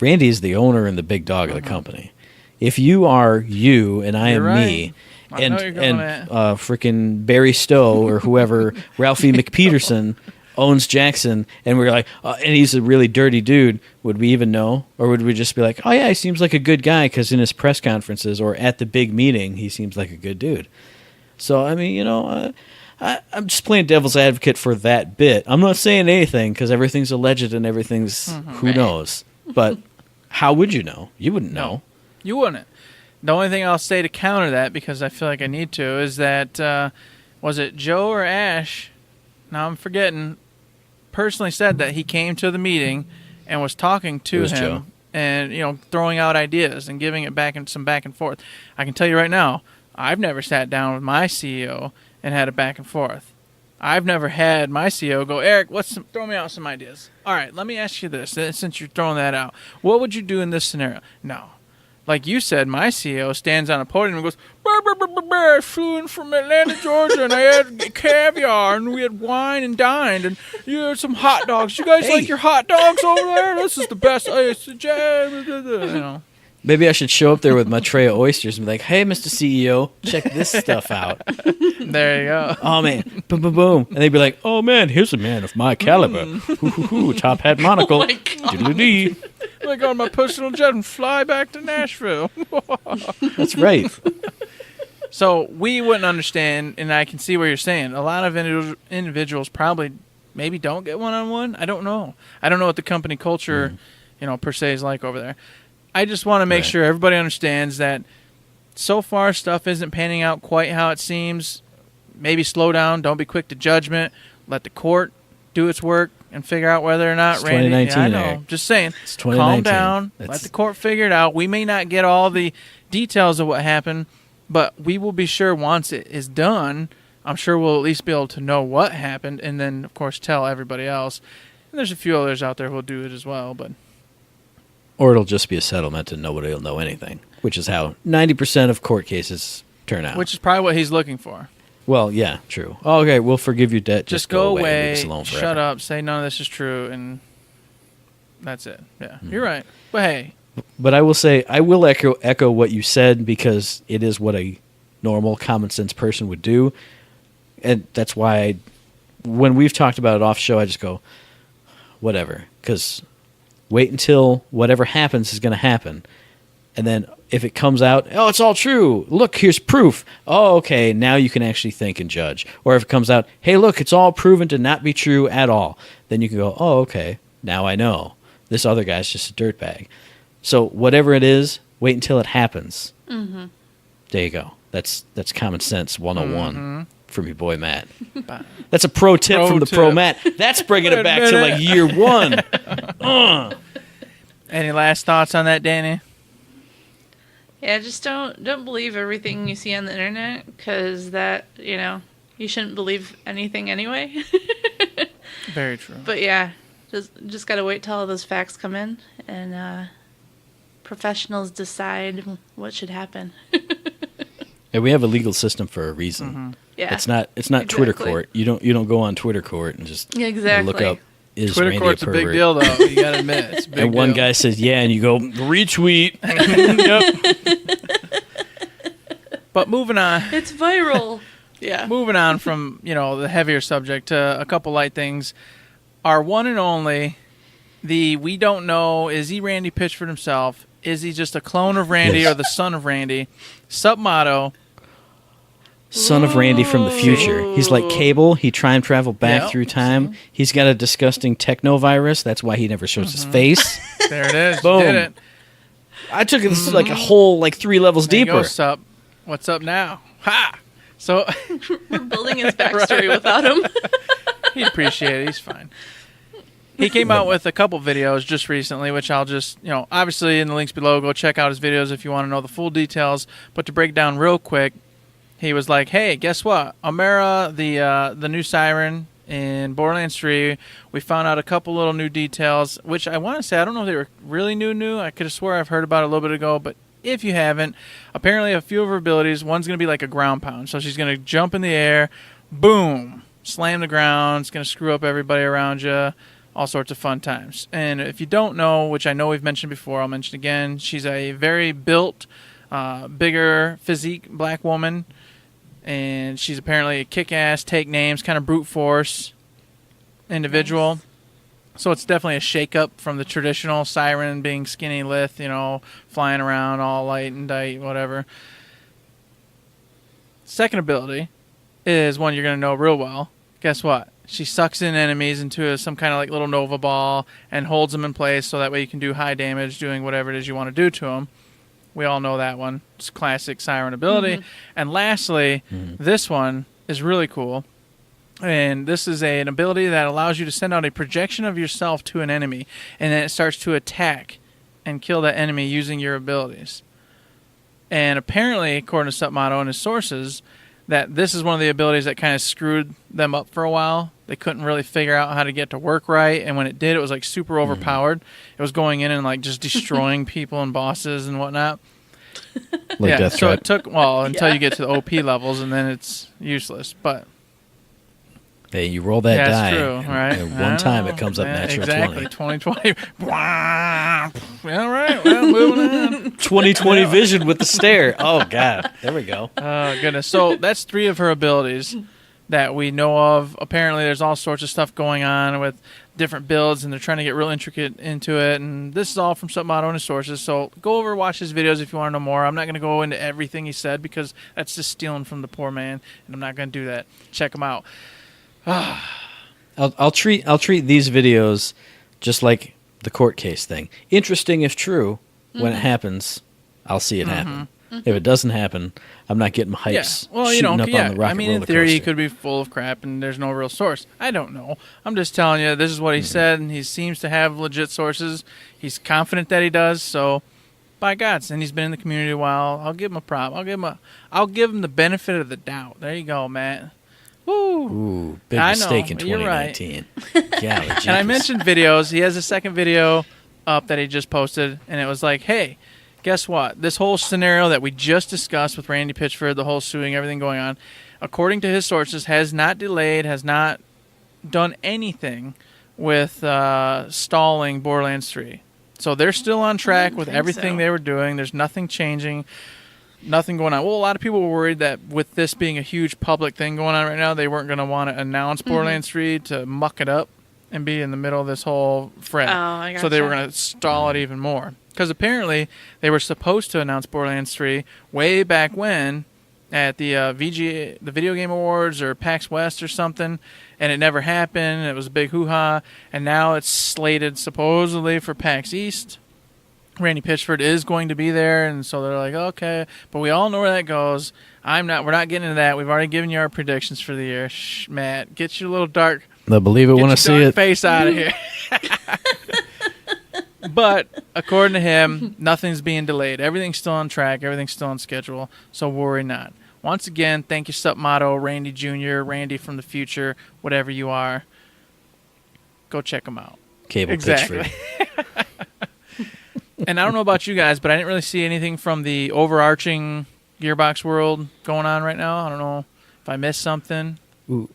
C: Randy is the owner and the big dog of the company. If you are you and I am me, and freaking Barry Stowe or whoever, Ralphie McPeterson owns Jackson, and we're like, and he's a really dirty dude, would we even know? Or would we just be like, oh yeah, he seems like a good guy because in his press conferences or at the big meeting, he seems like a good dude. So, I'm just playing devil's advocate for that bit. I'm not saying anything because everything's alleged and everything's who knows. But how would you know? You wouldn't know.
B: No, you wouldn't. The only thing I'll say to counter that, because I feel like I need to, is that, was it Joe or Ash? Now I'm forgetting. Personally said that he came to the meeting and was talking to him.
C: Joe.
B: And, throwing out ideas and giving it back and forth. I can tell you right now, I've never sat down with my CEO and had a back and forth. I've never had my CEO go, Eric, throw me out some ideas. All right, let me ask you this, since you're throwing that out. What would you do in this scenario? No. Like you said, my CEO stands on a podium and goes, I flew in from Atlanta, Georgia, and I had caviar, and we had wine and dined, and you had some hot dogs. You guys like your hot dogs over there? This is the best.
C: Maybe I should show up there with my tray of oysters and be like, hey, Mr. CEO, check this stuff out.
B: There you go.
C: Oh, man. Boom, boom, boom. And they'd be like, oh, man, here's a man of my caliber. Hoo, top hat monocle. Doodle-dee.
B: Like on my personal jet and fly back to Nashville.
C: That's right.
B: So we wouldn't understand, and I can see what you're saying. A lot of individuals probably maybe don't get one-on-one. I don't know. I don't know what the company culture, per se is like over there. I just want to make sure everybody understands that so far stuff isn't panning out quite how it seems. Maybe slow down. Don't be quick to judgment. Let the court do its work and figure out whether or not
C: it's
B: Randy...
C: 2019,
B: I know.
C: Eric.
B: Just saying.
C: It's 2019.
B: Calm down. Let the court figure it out. We may not get all the details of what happened, but we will be sure once it is done, I'm sure we'll at least be able to know what happened and then, of course, tell everybody else. And there's a few others out there who will do it as well, but...
C: Or it'll just be a settlement and nobody will know anything, which is how 90% of court cases turn out.
B: Which is probably what he's looking for.
C: Well, yeah, true. Oh, okay, we'll forgive your debt.
B: Just go away,
C: leave us alone forever.
B: shut up, say none of this is true, and that's it. Yeah, you're right. But hey.
C: But I will say, I will echo what you said because it is what a normal, common sense person would do. And that's why when we've talked about it off show, I just go, whatever. Because wait until whatever happens is going to happen. And then if it comes out, oh, it's all true. Look, here's proof. Oh, okay, now you can actually think and judge. Or if it comes out, hey, look, it's all proven to not be true at all. Then you can go, oh, okay, now I know. This other guy's just a dirtbag. So whatever it is, wait until it happens. Mm-hmm. There you go. That's common sense 101 from your boy Matt. That's a pro tip from the pro Matt. That's bringing it back to like year one.
B: Any last thoughts on that, Danny?
D: Yeah, just don't believe everything you see on the internet, because that, you shouldn't believe anything anyway.
B: Very true.
D: But yeah, just gotta wait till all those facts come in, and professionals decide what should happen.
C: Yeah, we have a legal system for a reason.
B: Mm-hmm.
D: Yeah,
C: it's not exactly. Twitter court. You don't go on Twitter court and just look up. Is
B: Twitter
C: Randy
B: court's a big deal, though. You gotta admit, it's a big
C: and one
B: deal.
C: guy says, "Yeah," and you go retweet.
B: Yep. But moving on.
D: It's viral. Yeah.
B: Moving on from the heavier subject to a couple light things. Our one and only, we don't know, is he Randy Pitchford himself? Is he just a clone of Randy or the son of Randy? Submotto.
C: Son of Randy from the future. He's like Cable. He time traveled back through time. He's got a disgusting techno virus. That's why he never shows his face.
B: There it is.
C: Boom.
B: You did it.
C: I took it. This is like a whole 3 levels
B: There you
C: deeper.
B: go, Sup. What's up now? Ha! So
D: we're building his backstory without him.
B: He'd appreciate it. He's fine. He came out with a couple videos just recently, which I'll just, obviously in the links below, go check out his videos if you want to know the full details. But to break down real quick, he was like, hey, guess what? Amara, the new siren in Borderlands 3, we found out a couple little new details, which I want to say, I don't know if they were really new. I could have swore I've heard about it a little bit ago, but if you haven't, apparently a few of her abilities, one's going to be like a ground pound. So she's going to jump in the air, boom, slam the ground. It's going to screw up everybody around you. All sorts of fun times. And if you don't know, which I know we've mentioned before, I'll mention again, she's a very built, bigger physique black woman. And she's apparently a kick-ass, take names, kind of brute force individual. Nice. So it's definitely a shake-up from the traditional siren being skinny, lithe, flying around all light and tight, whatever. Second ability is one you're going to know real well. Guess what? She sucks in enemies into some kind of little Nova ball and holds them in place so that way you can do high damage doing whatever it is you want to do to them. We all know that one. It's classic siren ability. Mm-hmm. And lastly, this one is really cool. And this is an ability that allows you to send out a projection of yourself to an enemy, and then it starts to attack and kill that enemy using your abilities. And apparently, according to Submotto and his sources, that this is one of the abilities that kind of screwed them up for a while. They couldn't really figure out how to get to work right, and when it did, it was super overpowered. It was going in and just destroying people and bosses and whatnot.
C: Death
B: so
C: Threat.
B: it took until you get to the OP levels, and then it's useless. But
C: hey, you roll that die.
B: That's true, right?
C: And one time it comes up natural
B: exactly.
C: 20.
B: 2020. All right, well, moving on.
C: 2020 vision with the stare. Oh, God. There we go.
B: Oh, goodness. So that's 3 of her abilities that we know of. Apparently, there's all sorts of stuff going on with different builds, and they're trying to get real intricate into it. And this is all from Submotto and his sources. So go over and watch his videos if you want to know more. I'm not going to go into everything he said because that's just stealing from the poor man, and I'm not going to do that. Check him out.
C: I'll treat these videos just like the court case thing. Interesting if true. When it happens, I'll see it happen. If it doesn't happen, I'm not getting my hypes shooting up on the rocket roller
B: in theory, he
C: coaster.
B: could be full of crap, and there's no real source. I don't know. I'm just telling you, this is what he said, and he seems to have legit sources. He's confident that he does, so by God, and he's been in the community a while. I'll give him a prop. I'll give him the benefit of the doubt. There you go, Matt. Woo.
C: Ooh, big mistake in 2019.
B: Right. And I mentioned videos. He has a second video up that he just posted, and it was like, hey, guess what? This whole scenario that we just discussed with Randy Pitchford, the whole suing, everything going on, according to his sources, has not delayed, has not done anything with stalling Borderlands 3. So they're still on track with everything they were doing. There's nothing changing, nothing going on. Well, a lot of people were worried that with this being a huge public thing going on right now, they weren't going to want to announce Borderlands 3 to muck it up and be in the middle of this whole fret.
D: Oh, I gotcha.
B: So they were going to stall it even more. Because apparently they were supposed to announce Borderlands 3 way back when at the VGA, the Video Game Awards or PAX West or something, and it never happened. It was a big hoo-ha, and now it's slated supposedly for PAX East. Randy Pitchford is going to be there, and so they're like, okay, but we all know where that goes. We're not getting into that. We've already given you our predictions for the year. Shh, Matt, get your little dark,
C: They'll believe it when I see it.
B: Face out of here. But according to him, nothing's being delayed. Everything's still on track. Everything's still on schedule. So worry not. Once again, thank you, Sup Motto, Randy Jr., Randy from the future, whatever you are. Go check him out.
C: Cable
B: exactly.
C: Pitchford.
B: And I don't know about you guys, but I didn't really see anything from the overarching Gearbox world going on right now. I don't know if I missed something.
C: Ooh,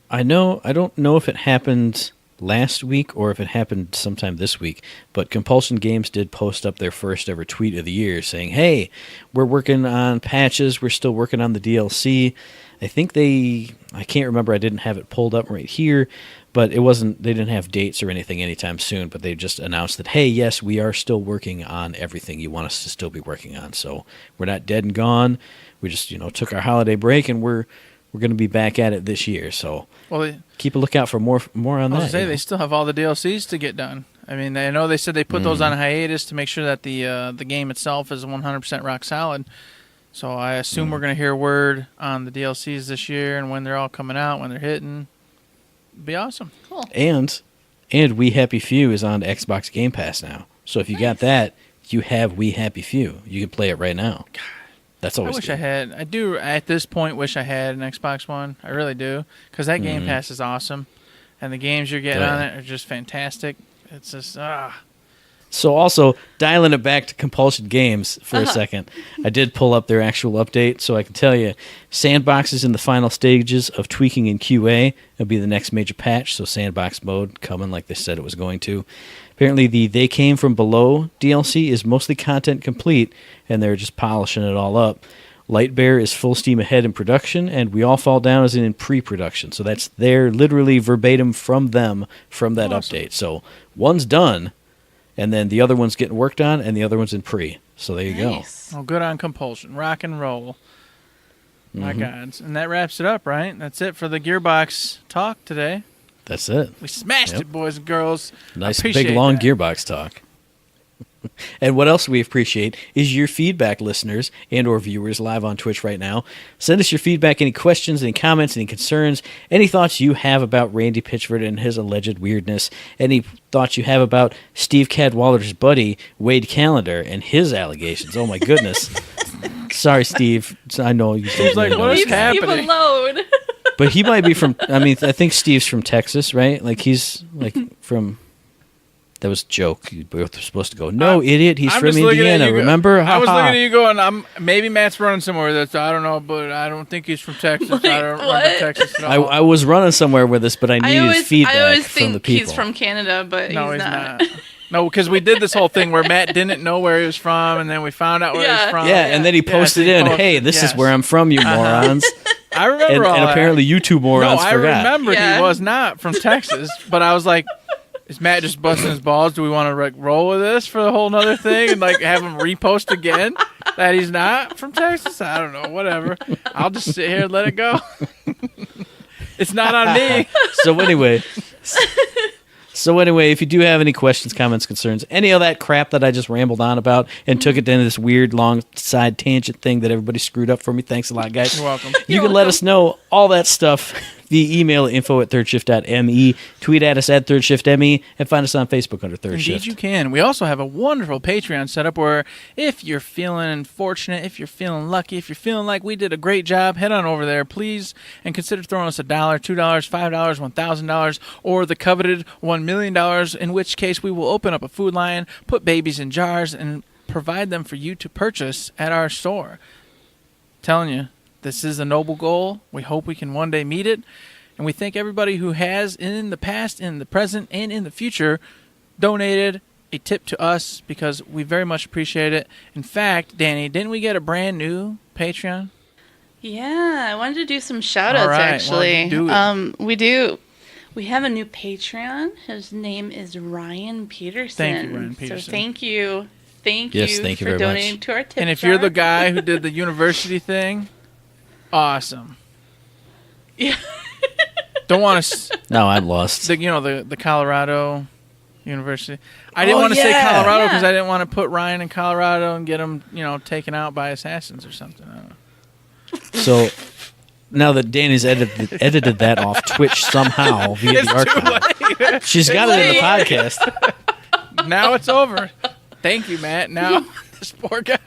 C: I don't know if it happened last week or if it happened sometime this week, but Compulsion Games did post up their first ever tweet of the year saying, hey, we're working on patches, we're still working on the DLC. I think I can't remember, I didn't have it pulled up right here, but they didn't have dates or anything anytime soon, but they just announced that, hey, yes, we are still working on everything you want us to still be working on. So we're not dead and gone. We just, took our holiday break, and we're going to be back at it this year. So keep a lookout for more on that.
B: They still have all the DLCs to get done. I mean, I know they said they put those on hiatus to make sure that the game itself is 100% rock solid. So I assume we're going to hear word on the DLCs this year and when they're all coming out, when they're hitting. It'd be awesome.
D: Cool.
C: And We Happy Few is on Xbox Game Pass now. So if you got that, you have We Happy Few. You can play it right now. That's always good.
B: I do at this point wish I had an Xbox One. I really do. Because that Game Pass is awesome. And the games you're getting on it are just fantastic. It's just,
C: So also, dialing it back to Compulsion Games for a second, I did pull up their actual update, so I can tell you, Sandbox is in the final stages of tweaking in QA. It'll be the next major patch, so Sandbox mode coming like they said it was going to. Apparently, the They Came From Below DLC is mostly content complete, and they're just polishing it all up. Lightbear is full steam ahead in production, and We All Fall Down is in pre-production. So that's their literally verbatim from them from that update. So one's done, and then the other one's getting worked on, and the other one's in pre. So there you go.
B: Well, good on Compulsion. Rock and roll. My gods. And that wraps it up, right? That's it for the Gearbox talk today.
C: That's it.
B: We smashed it, boys and girls.
C: Nice big long Gearbox talk. And what else we appreciate is your feedback, listeners and or viewers live on Twitch right now. Send us your feedback, any questions, any comments, any concerns, any thoughts you have about Randy Pitchford and his alleged weirdness, any thoughts you have about Steve Cadwallader's buddy, Wade Callender, and his allegations. Oh, my goodness. Sorry, Steve. I know you
B: Steve's like, what is happening?
D: Leave alone.
C: But he might be from, I think Steve's from Texas, right? Like, he's, from... That was a joke. We were supposed to go, no, idiot, he's from Indiana, remember?
B: I was looking at you going, maybe Matt's running somewhere with this. I don't know, but I don't think he's from Texas. I don't remember Texas at all.
C: I was running somewhere with this, but I needed feedback from the people.
D: He's from Canada, but
B: no, he's not. No, because we did this whole thing where Matt didn't know where he was from, and then we found out where he was from.
C: Yeah, and then he posted hey, this is where I'm from, you morons.
B: I remember all that.
C: And apparently you two morons forgot.
B: I remember he was not from Texas, but I was like, is Matt just busting his balls? Do we want to roll with this for the whole nother thing and have him repost again that he's not from Texas? I don't know. Whatever. I'll just sit here and let it go. It's not on me.
C: So anyway, if you do have any questions, comments, concerns, any of that crap that I just rambled on about and took it into this weird long side tangent thing that everybody screwed up for me, thanks a lot, guys.
B: You're welcome.
C: You can let us know all that stuff via email info@thirdshift.me, tweet at us at ThirdShiftME, and find us on Facebook under Third Shift.
B: Indeed you can. We also have a wonderful Patreon setup where if you're feeling fortunate, if you're feeling lucky, if you're feeling like we did a great job, head on over there, please, and consider throwing us $1, $2, $5, $1,000, or the coveted $1 million, in which case we will open up a food line, put babies in jars, and provide them for you to purchase at our store. Telling you, this is a noble goal. We hope we can one day meet it. And we thank everybody who has, in the past, in the present, and in the future, donated a tip to us because we very much appreciate it. In fact, Danny, didn't we get a brand new Patreon?
D: Yeah, I wanted to do some shout-outs,
B: All right,
D: actually.
B: well, do it.
D: We do. We have a new Patreon. His name is Ryan Peterson.
B: Thank you, Ryan Peterson.
D: So thank you. Thank
C: Yes,
D: you
C: thank you
D: for
C: very
D: donating
C: much.
D: to our tip
B: And if
D: jar.
B: you're the guy who did the university thing, awesome.
D: Yeah.
B: Don't want to,
C: No, I'm lost.
B: the Colorado University. I didn't
C: Oh,
B: want to say
C: yeah.
B: Colorado because
D: Yeah.
B: I didn't want to put Ryan in Colorado and get him, taken out by assassins or something. I don't know.
C: So now that Danny's edited that off Twitch somehow via the archive, she's got it in the podcast.
B: Now it's over. Thank you, Matt. Now this poor guy.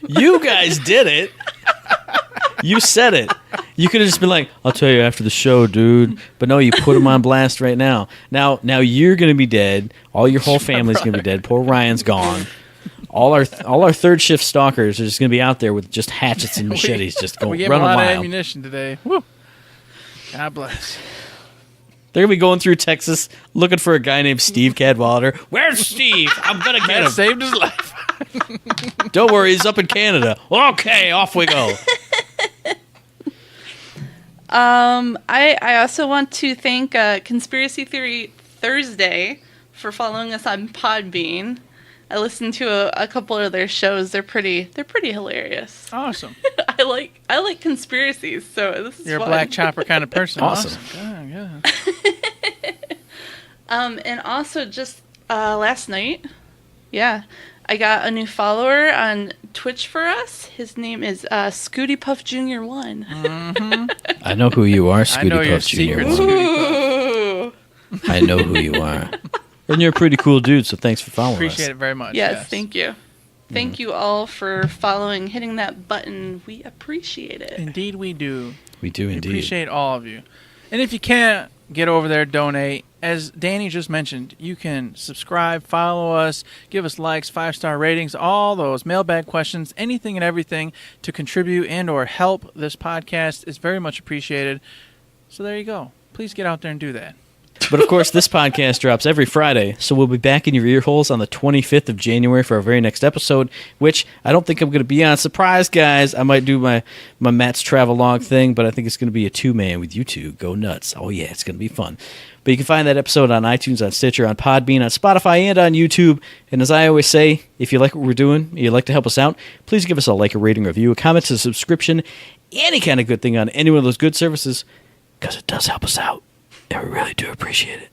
C: You guys did it. You said it. You could have just been like, "I'll tell you after the show, dude." But no, you put him on blast right now. Now you're gonna be dead. All your whole family's gonna be dead. Poor Ryan's gone. All our third shift stalkers are just gonna be out there with just hatchets and machetes, just
B: We
C: going
B: gave him a
C: running
B: lot of
C: wild.
B: ammunition today. Woo. God bless.
C: They're gonna be going through Texas looking for a guy named Steve Cadwallader. Where's Steve? I'm gonna get
B: Matt
C: him.
B: saved his life.
C: Don't worry, he's up in Canada. Okay, off we go.
D: I also want to thank Conspiracy Theory Thursday for following us on Podbean. I listened to a couple of their shows. They're pretty hilarious.
B: Awesome.
D: I like conspiracies, so this is
B: You're
D: fun.
B: a black chopper kind of person.
C: Awesome.
B: Good, good.
D: And also just last night, I got a new follower on Twitch for us. His name is Scooty Puff Jr. 1.
C: I know who you are,
B: I know
C: Scooty
B: your
C: Puff Jr.
B: secret,
C: One.
B: Scooty Puff.
D: Ooh.
C: I know who you are. And you're a pretty cool dude, so thanks for following
B: Appreciate
C: us.
B: it very much.
D: Yes, thank you. Thank you all for following, hitting that button. We appreciate it.
B: Indeed, we do.
C: We do
B: We
C: indeed.
B: appreciate all of you. And if you can't get over there, donate. As Danny just mentioned, you can subscribe, follow us, give us likes, 5-star ratings, all those mailbag questions, anything and everything to contribute and or help this podcast is very much appreciated. So there you go. Please get out there and do that.
C: But of course, this podcast drops every Friday, so we'll be back in your ear holes on the 25th of January for our very next episode, which I don't think I'm going to be on. Surprise, guys! I might do my Matt's travelogue thing, but I think it's going to be a two-man with you two. Go nuts. Oh, yeah, it's going to be fun. But you can find that episode on iTunes, on Stitcher, on Podbean, on Spotify, and on YouTube. And as I always say, if you like what we're doing, you'd like to help us out, please give us a like, a rating, review, a comment, a subscription, any kind of good thing on any one of those good services, because it does help us out. And we really do appreciate it.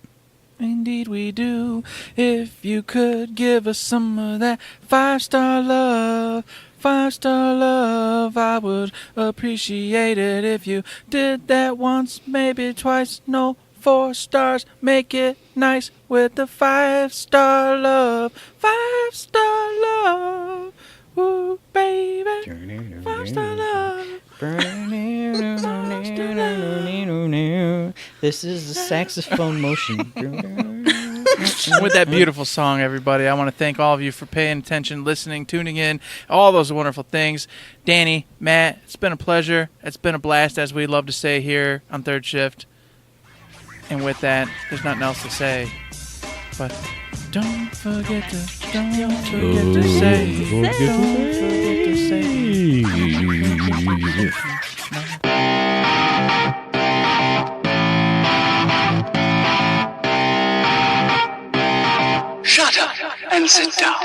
B: Indeed we do. If you could give us some of that 5-star love, 5-star love, I would appreciate it. If you did that once, maybe twice, no 4 stars, make it nice with the 5-star love, 5-star love, woo baby, 5-star love.
C: This is the saxophone motion.
B: With that beautiful song, everybody, I want to thank all of you for paying attention, listening, tuning in, all those wonderful things. Danny, Matt, it's been a pleasure. It's been a blast, as we love to say here on Third Shift. And with that, there's nothing else to say. But don't forget to say, don't forget to say.
A: Shut up and sit down.